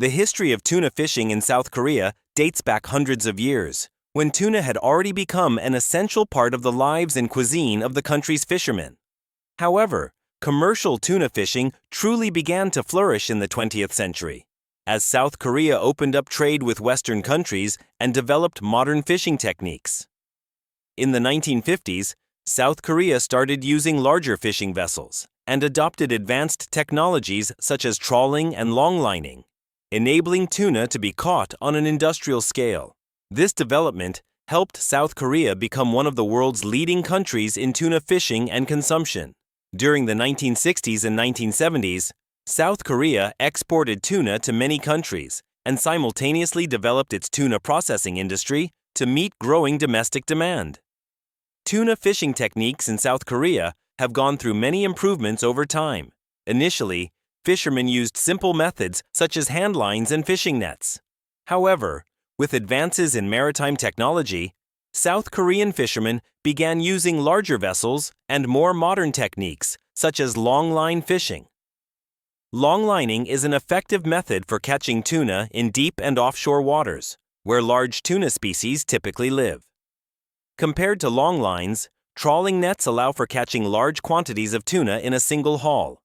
The history of tuna fishing in South Korea dates back hundreds of years, when tuna had already become an essential part of the lives and cuisine of the country's fishermen. However, commercial tuna fishing truly began to flourish in the 20th century, as South Korea opened up trade with Western countries and developed modern fishing techniques. In the 1950s, South Korea started using larger fishing vessels and adopted advanced technologies such as trawling and longlining, enabling tuna to be caught on an industrial scale. This development helped South Korea become one of the world's leading countries in tuna fishing and consumption. During the 1960s and 1970s, South Korea exported tuna to many countries and simultaneously developed its tuna processing industry to meet growing domestic demand. Tuna fishing techniques in South Korea have gone through many improvements over time. Initially, fishermen used simple methods such as hand lines and fishing nets. However, with advances in maritime technology, South Korean fishermen began using larger vessels and more modern techniques such as longline fishing. Longlining is an effective method for catching tuna in deep and offshore waters, where large tuna species typically live. Compared to long lines, trawling nets allow for catching large quantities of tuna in a single haul,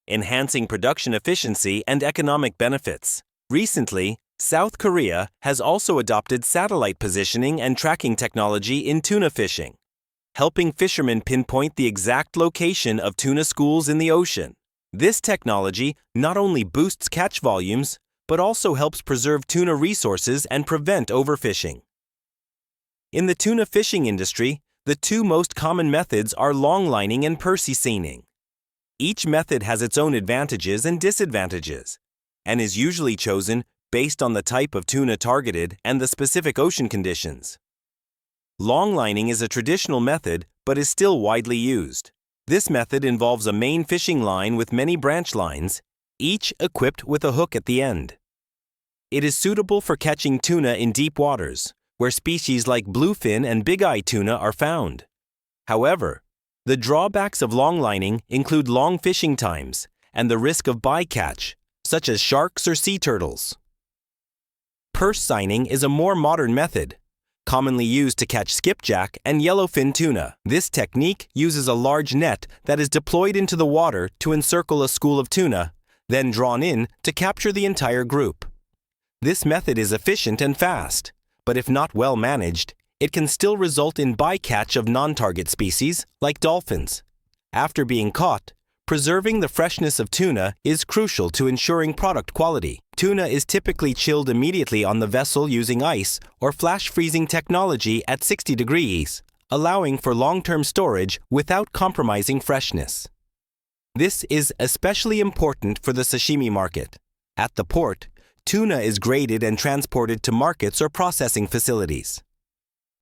enhancing production efficiency and economic benefits. Recently, South Korea has also adopted satellite positioning and tracking technology in tuna fishing, helping fishermen pinpoint the exact location of tuna schools in the ocean. This technology not only boosts catch volumes, but also helps preserve tuna resources and prevent overfishing. In the tuna fishing industry, the two most common methods are longlining and Percy seining. Each method has its own advantages and disadvantages, and is usually chosen based on the type of tuna targeted and the specific ocean conditions. Longlining is a traditional method but is still widely used. This method involves a main fishing line with many branch lines, each equipped with a hook at the end. It is suitable for catching tuna in deep waters, where species like bluefin and big-eye tuna are found. However, the drawbacks of longlining include long fishing times and the risk of bycatch, such as sharks or sea turtles. Purse seining is a more modern method, commonly used to catch skipjack and yellowfin tuna. This technique uses a large net that is deployed into the water to encircle a school of tuna, then drawn in to capture the entire group. This method is efficient and fast, but if not well managed, it can still result in bycatch of non-target species like dolphins. After being caught, preserving the freshness of tuna is crucial to ensuring product quality. Tuna is typically chilled immediately on the vessel using ice or flash freezing technology at 60 degrees, allowing for long-term storage without compromising freshness. This is especially important for the sashimi market. At the port, tuna is graded and transported to markets or processing facilities.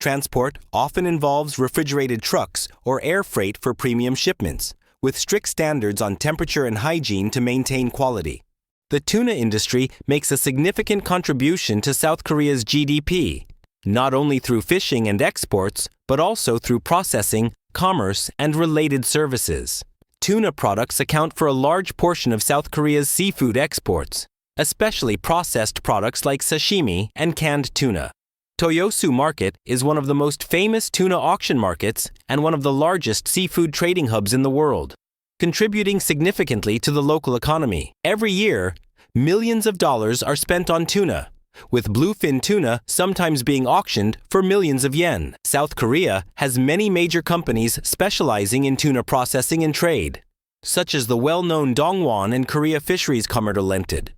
Transport often involves refrigerated trucks or air freight for premium shipments, with strict standards on temperature and hygiene to maintain quality. The tuna industry makes a significant contribution to South Korea's GDP, not only through fishing and exports, but also through processing, commerce, and related services. Tuna products account for a large portion of South Korea's seafood exports, especially processed products like sashimi and canned tuna. Toyosu Market is one of the most famous tuna auction markets and one of the largest seafood trading hubs in the world, contributing significantly to the local economy. Every year, millions of dollars are spent on tuna, with bluefin tuna sometimes being auctioned for millions of yen. South Korea has many major companies specializing in tuna processing and trade, such as the well-known Dongwon and Korea Fisheries Commercial Limited.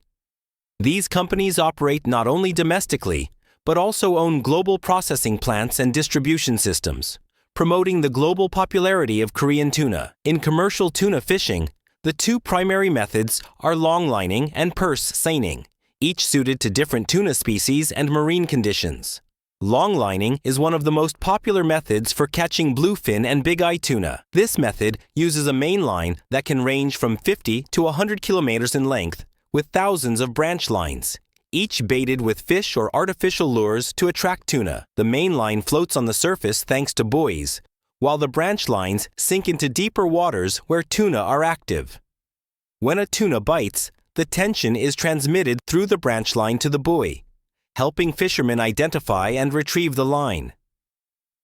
These companies operate not only domestically, but also own global processing plants and distribution systems, promoting the global popularity of Korean tuna. In commercial tuna fishing, the two primary methods are longlining and purse seining, each suited to different tuna species and marine conditions. Longlining is one of the most popular methods for catching bluefin and big-eye tuna. This method uses a main line that can range from 50 to 100 kilometers in length, with thousands of branch lines, each baited with fish or artificial lures to attract tuna. The main line floats on the surface thanks to buoys, while the branch lines sink into deeper waters where tuna are active. When a tuna bites, the tension is transmitted through the branch line to the buoy, helping fishermen identify and retrieve the line.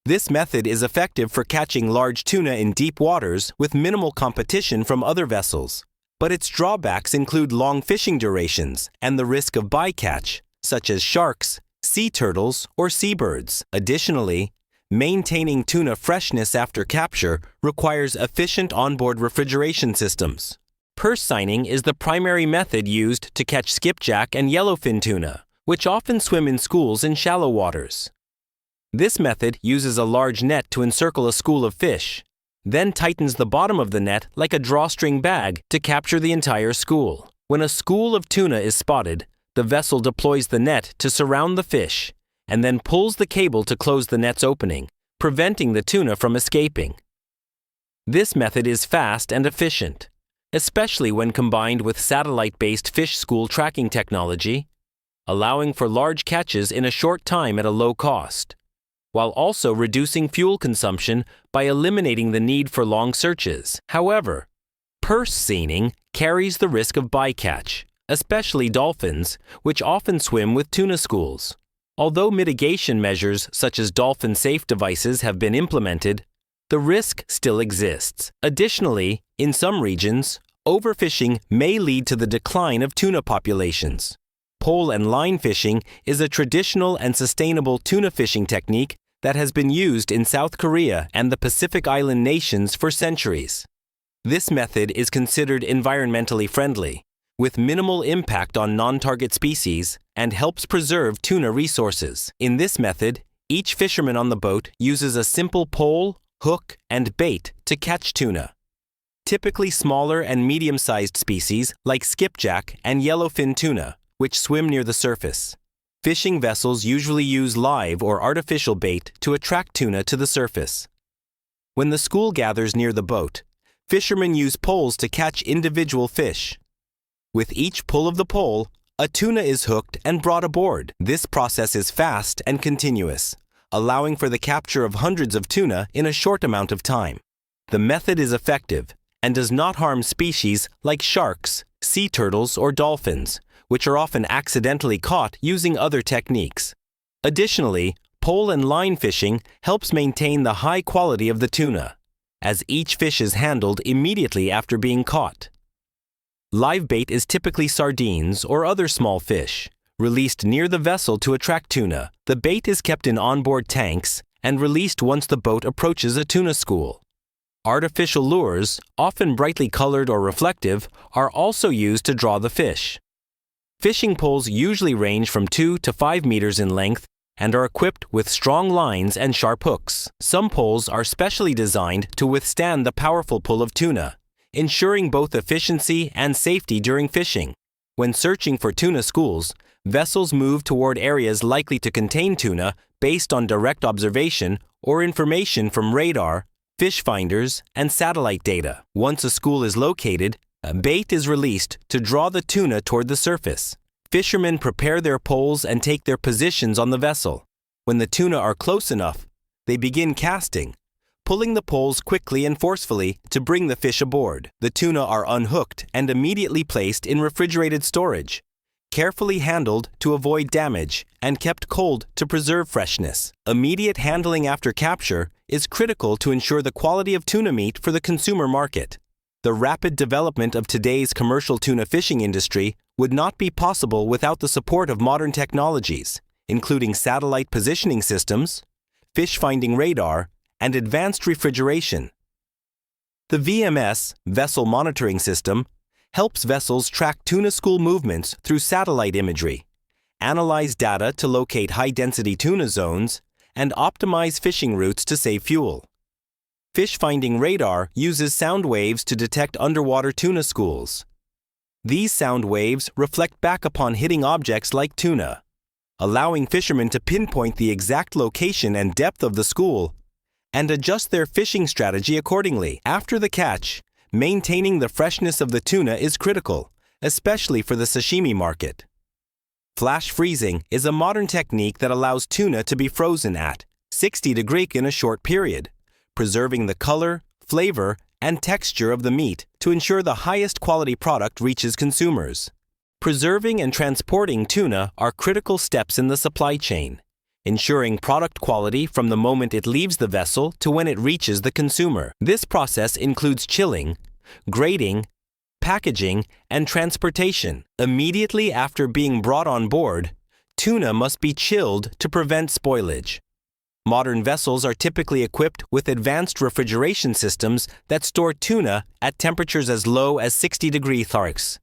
This method is effective for catching large tuna in deep waters with minimal competition from other vessels, but its drawbacks include long fishing durations and the risk of bycatch, such as sharks, sea turtles, or seabirds. Additionally, maintaining tuna freshness after capture requires efficient onboard refrigeration systems. Purse seining is the primary method used to catch skipjack and yellowfin tuna, which often swim in schools in shallow waters. This method uses a large net to encircle a school of fish, then tightens the bottom of the net like a drawstring bag to capture the entire school. When a school of tuna is spotted, the vessel deploys the net to surround the fish and then pulls the cable to close the net's opening, preventing the tuna from escaping. This method is fast and efficient, especially when combined with satellite-based fish school tracking technology, allowing for large catches in a short time at a low cost, while also reducing fuel consumption by eliminating the need for long searches. However, purse seining carries the risk of bycatch, especially dolphins, which often swim with tuna schools. Although mitigation measures such as dolphin-safe devices have been implemented, the risk still exists. Additionally, in some regions, overfishing may lead to the decline of tuna populations. Pole and line fishing is a traditional and sustainable tuna fishing technique that has been used in South Korea and the Pacific Island nations for centuries. This method is considered environmentally friendly, with minimal impact on non-target species, and helps preserve tuna resources. In this method, each fisherman on the boat uses a simple pole, hook, and bait to catch tuna. Typically smaller and medium-sized species like skipjack and yellowfin tuna, which swim near the surface. Fishing vessels usually use live or artificial bait to attract tuna to the surface. When the school gathers near the boat, fishermen use poles to catch individual fish. With each pull of the pole, a tuna is hooked and brought aboard. This process is fast and continuous, allowing for the capture of hundreds of tuna in a short amount of time. The method is effective and does not harm species like sharks, sea turtles, or dolphins, which are often accidentally caught using other techniques. Additionally, pole and line fishing helps maintain the high quality of the tuna, as each fish is handled immediately after being caught. Live bait is typically sardines or other small fish, released near the vessel to attract tuna. The bait is kept in onboard tanks and released once the boat approaches a tuna school. Artificial lures, often brightly colored or reflective, are also used to draw the fish. Fishing poles usually range from 2 to 5 meters in length and are equipped with strong lines and sharp hooks. Some poles are specially designed to withstand the powerful pull of tuna, ensuring both efficiency and safety during fishing. When searching for tuna schools, vessels move toward areas likely to contain tuna based on direct observation or information from radar, fish finders, and satellite data. Once a school is located, a bait is released to draw the tuna toward the surface. Fishermen prepare their poles and take their positions on the vessel. When the tuna are close enough, they begin casting, pulling the poles quickly and forcefully to bring the fish aboard. The tuna are unhooked and immediately placed in refrigerated storage, carefully handled to avoid damage, and kept cold to preserve freshness. Immediate handling after capture is critical to ensure the quality of tuna meat for the consumer market. The rapid development of today's commercial tuna fishing industry would not be possible without the support of modern technologies, including satellite positioning systems, fish-finding radar, and advanced refrigeration. The VMS, Vessel Monitoring System, helps vessels track tuna school movements through satellite imagery, analyze data to locate high-density tuna zones, and optimize fishing routes to save fuel. Fish-finding radar uses sound waves to detect underwater tuna schools. These sound waves reflect back upon hitting objects like tuna, allowing fishermen to pinpoint the exact location and depth of the school and adjust their fishing strategy accordingly. After the catch, maintaining the freshness of the tuna is critical, especially for the sashimi market. Flash freezing is a modern technique that allows tuna to be frozen at 60 degrees in a short period, preserving the color, flavor, and texture of the meat to ensure the highest quality product reaches consumers. Preserving and transporting tuna are critical steps in the supply chain, ensuring product quality from the moment it leaves the vessel to when it reaches the consumer. This process includes chilling, grading, packaging, and transportation. Immediately after being brought on board, tuna must be chilled to prevent spoilage. Modern vessels are typically equipped with advanced refrigeration systems that store tuna at temperatures as low as 60 degrees Celsius.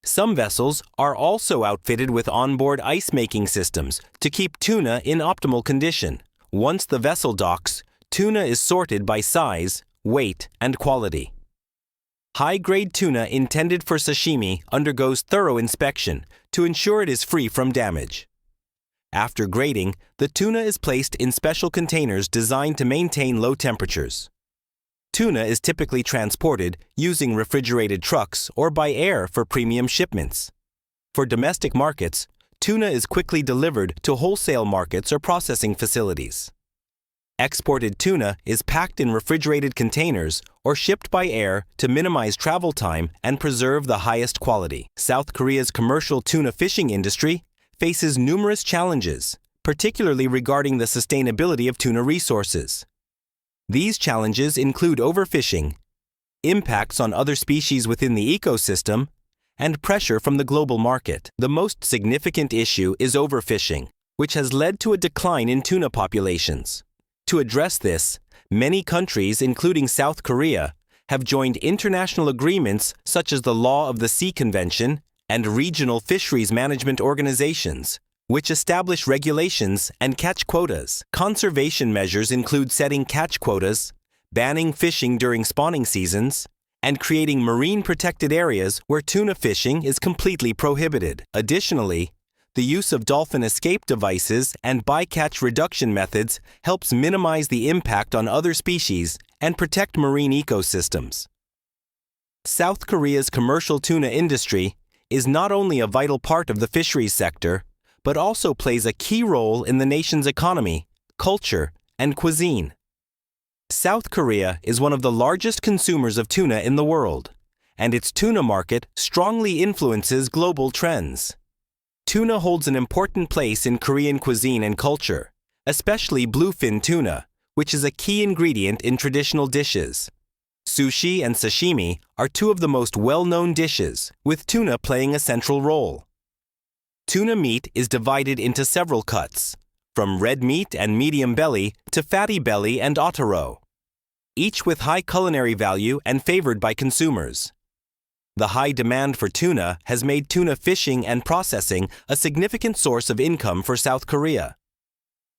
Some vessels are also outfitted with onboard ice-making systems to keep tuna in optimal condition. Once the vessel docks, tuna is sorted by size, weight, and quality. High-grade tuna intended for sashimi undergoes thorough inspection to ensure it is free from damage. After grading, the tuna is placed in special containers designed to maintain low temperatures. Tuna is typically transported using refrigerated trucks or by air for premium shipments. For domestic markets, tuna is quickly delivered to wholesale markets or processing facilities. Exported tuna is packed in refrigerated containers or shipped by air to minimize travel time and preserve the highest quality. South Korea's commercial tuna fishing industry faces numerous challenges, particularly regarding the sustainability of tuna resources. These challenges include overfishing, impacts on other species within the ecosystem, and pressure from the global market. The most significant issue is overfishing, which has led to a decline in tuna populations. To address this, many countries, including South Korea, have joined international agreements such as the Law of the Sea Convention and regional fisheries management organizations, which establish regulations and catch quotas. Conservation measures include setting catch quotas, banning fishing during spawning seasons, and creating marine protected areas where tuna fishing is completely prohibited. Additionally, the use of dolphin escape devices and bycatch reduction methods helps minimize the impact on other species and protect marine ecosystems. South Korea's commercial tuna industry is not only a vital part of the fisheries sector, but also plays a key role in the nation's economy, culture, and cuisine. South Korea is one of the largest consumers of tuna in the world, and its tuna market strongly influences global trends. Tuna holds an important place in Korean cuisine and culture, especially bluefin tuna, which is a key ingredient in traditional dishes. Sushi and sashimi are two of the most well-known dishes, with tuna playing a central role. Tuna meat is divided into several cuts, from red meat and medium belly to fatty belly and otaro, each with high culinary value and favored by consumers. The high demand for tuna has made tuna fishing and processing a significant source of income for South Korea.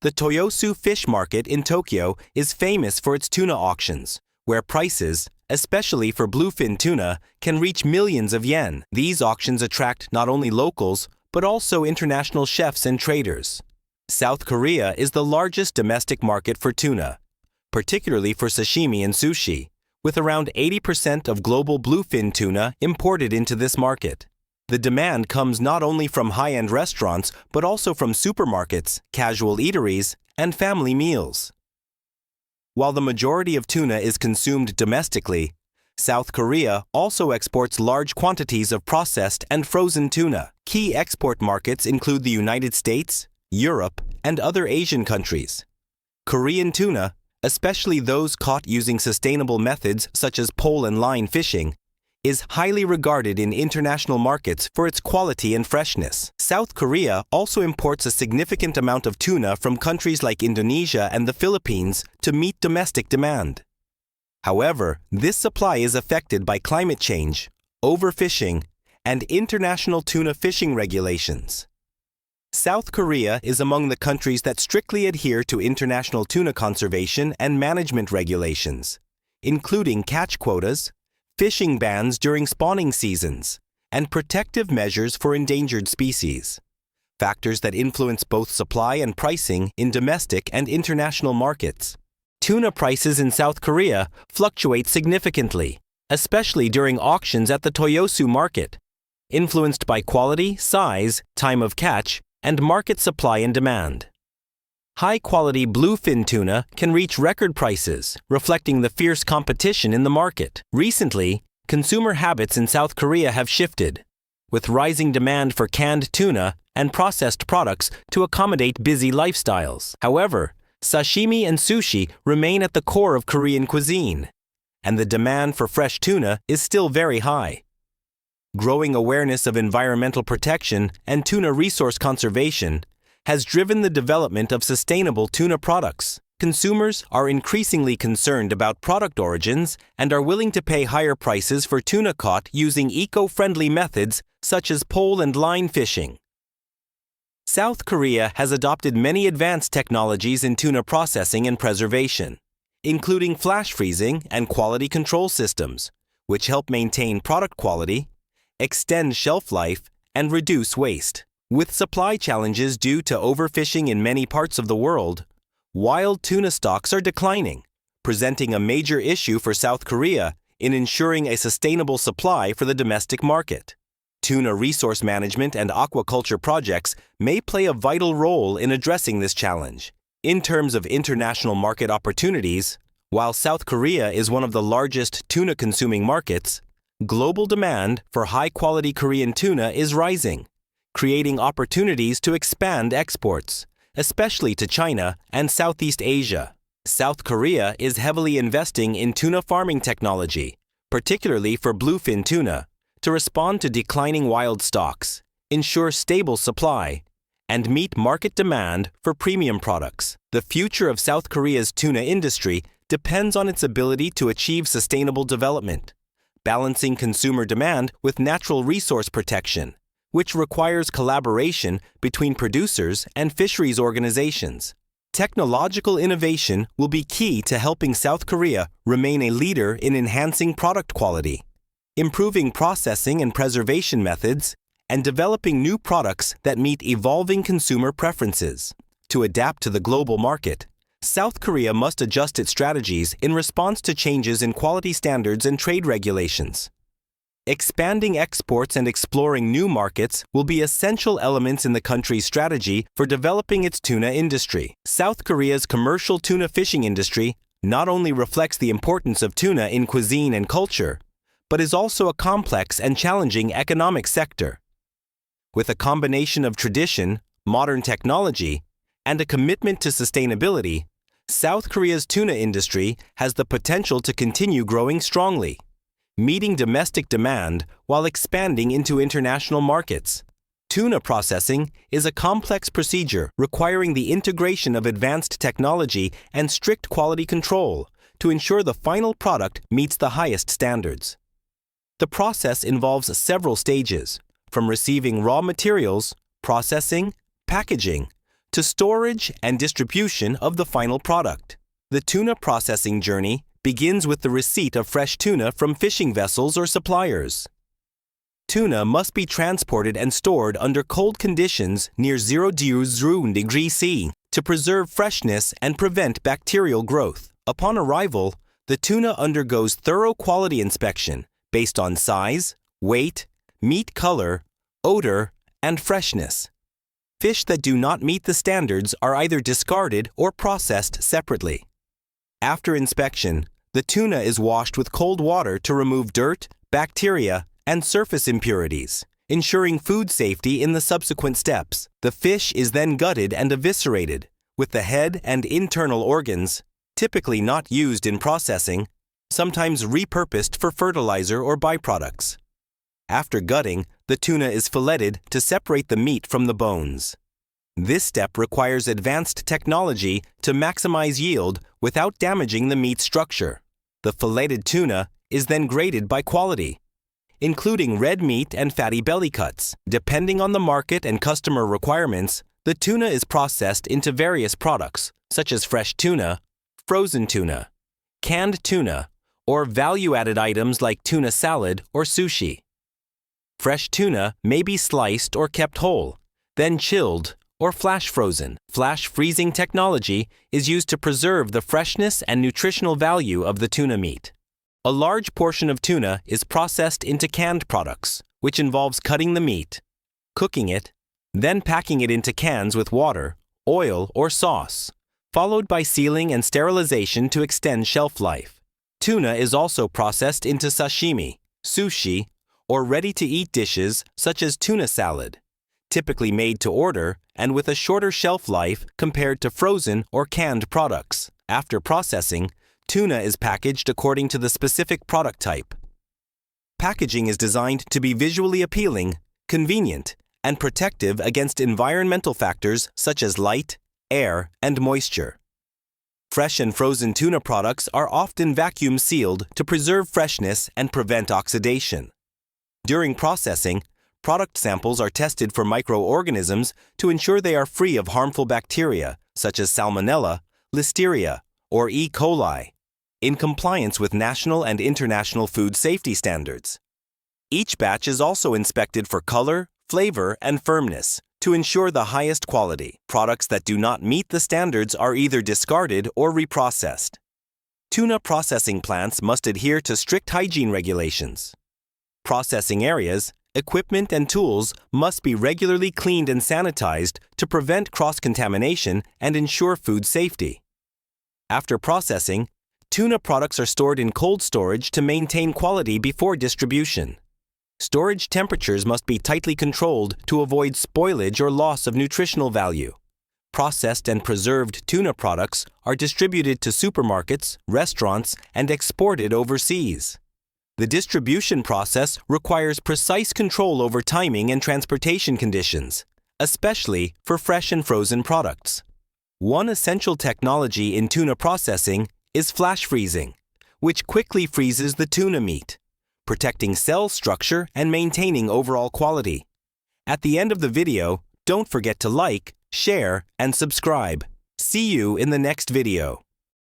The Toyosu Fish Market in Tokyo is famous for its tuna auctions, where prices, especially for bluefin tuna, can reach millions of yen. These auctions attract not only locals, but also international chefs and traders. South Korea is the largest domestic market for tuna, particularly for sashimi and sushi, with around 80% of global bluefin tuna imported into this market. The demand comes not only from high-end restaurants, but also from supermarkets, casual eateries, and family meals. While the majority of tuna is consumed domestically, South Korea also exports large quantities of processed and frozen tuna. Key export markets include the United States, Europe, and other Asian countries. Korean tuna, especially those caught using sustainable methods such as pole and line fishing, is highly regarded in international markets for its quality and freshness. South Korea also imports a significant amount of tuna from countries like Indonesia and the Philippines to meet domestic demand. However, this supply is affected by climate change, overfishing, and international tuna fishing regulations. South Korea is among the countries that strictly adhere to international tuna conservation and management regulations, including catch quotas, fishing bans during spawning seasons, and protective measures for endangered species, factors that influence both supply and pricing in domestic and international markets. Tuna prices in South Korea fluctuate significantly, especially during auctions at the Toyosu market, influenced by quality, size, time of catch, and market supply and demand. High-quality bluefin tuna can reach record prices, reflecting the fierce competition in the market. Recently, consumer habits in South Korea have shifted. with rising demand for canned tuna and processed products to accommodate busy lifestyles. However, sashimi and sushi remain at the core of Korean cuisine, and the demand for fresh tuna is still very high. Growing awareness of environmental protection and tuna resource conservation has driven the development of sustainable tuna products. Consumers are increasingly concerned about product origins and are willing to pay higher prices for tuna caught using eco-friendly methods such as pole and line fishing. South Korea has adopted many advanced technologies in tuna processing and preservation, including flash freezing and quality control systems, which help maintain product quality, extend shelf life, and reduce waste. With supply challenges due to overfishing in many parts of the world, wild tuna stocks are declining, presenting a major issue for South Korea in ensuring a sustainable supply for the domestic market. Tuna resource management and aquaculture projects may play a vital role in addressing this challenge. In terms of international market opportunities, while South Korea is one of the largest tuna-consuming markets, global demand for high-quality Korean tuna is rising, creating opportunities to expand exports, especially to China and Southeast Asia. South Korea is heavily investing in tuna farming technology, particularly for bluefin tuna, to respond to declining wild stocks, ensure stable supply, and meet market demand for premium products. The future of South Korea's tuna industry depends on its ability to achieve sustainable development, balancing consumer demand with natural resource protection, which requires collaboration between producers and fisheries organizations. Technological innovation will be key to helping South Korea remain a leader in enhancing product quality, improving processing and preservation methods, and developing new products that meet evolving consumer preferences. To adapt to the global market, South Korea must adjust its strategies in response to changes in quality standards and trade regulations. Expanding exports and exploring new markets will be essential elements in the country's strategy for developing its tuna industry. South Korea's commercial tuna fishing industry not only reflects the importance of tuna in cuisine and culture, but is also a complex and challenging economic sector. With a combination of tradition, modern technology, and a commitment to sustainability, South Korea's tuna industry has the potential to continue growing strongly, meeting domestic demand while expanding into international markets. Tuna processing is a complex procedure requiring the integration of advanced technology and strict quality control to ensure the final product meets the highest standards. The process involves several stages, from receiving raw materials, processing, packaging, to storage and distribution of the final product. The tuna processing journey begins with the receipt of fresh tuna from fishing vessels or suppliers. Tuna must be transported and stored under cold conditions near 0°C to preserve freshness and prevent bacterial growth. Upon arrival, the tuna undergoes thorough quality inspection based on size, weight, meat color, odor, and freshness. Fish that do not meet the standards are either discarded or processed separately. After inspection, the tuna is washed with cold water to remove dirt, bacteria, and surface impurities, ensuring food safety in the subsequent steps. The fish is then gutted and eviscerated, with the head and internal organs, typically not used in processing, sometimes repurposed for fertilizer or byproducts. After gutting, the tuna is filleted to separate the meat from the bones. This step requires advanced technology to maximize yield without damaging the meat structure. The filleted tuna is then graded by quality, including red meat and fatty belly cuts. Depending on the market and customer requirements, the tuna is processed into various products, such as fresh tuna, frozen tuna, canned tuna, or value-added items like tuna salad or sushi. Fresh tuna may be sliced or kept whole, then chilled or flash frozen. Flash freezing technology is used to preserve the freshness and nutritional value of the tuna meat. A large portion of tuna is processed into canned products, which involves cutting the meat, cooking it, then packing it into cans with water, oil, or sauce, followed by sealing and sterilization to extend shelf life. Tuna is also processed into sashimi, sushi, or ready-to-eat dishes such as tuna salad, typically made to order and with a shorter shelf life compared to frozen or canned products. After processing, tuna is packaged according to the specific product type. Packaging is designed to be visually appealing, convenient, and protective against environmental factors such as light, air, and moisture. Fresh and frozen tuna products are often vacuum sealed to preserve freshness and prevent oxidation. During processing, product samples are tested for microorganisms to ensure they are free of harmful bacteria such as Salmonella, Listeria, or E. coli, in compliance with national and international food safety standards. Each batch is also inspected for color, flavor, and firmness to ensure the highest quality. Products that do not meet the standards are either discarded or reprocessed. Tuna processing plants must adhere to strict hygiene regulations. Processing areas, equipment, and tools must be regularly cleaned and sanitized to prevent cross-contamination and ensure food safety. After processing, tuna products are stored in cold storage to maintain quality before distribution. Storage temperatures must be tightly controlled to avoid spoilage or loss of nutritional value. Processed and preserved tuna products are distributed to supermarkets, restaurants, and exported overseas. The distribution process requires precise control over timing and transportation conditions, especially for fresh and frozen products. One essential technology in tuna processing is flash freezing, which quickly freezes the tuna meat, protecting cell structure and maintaining overall quality. At the end of the video, don't forget to like, share, and subscribe. See you in the next video.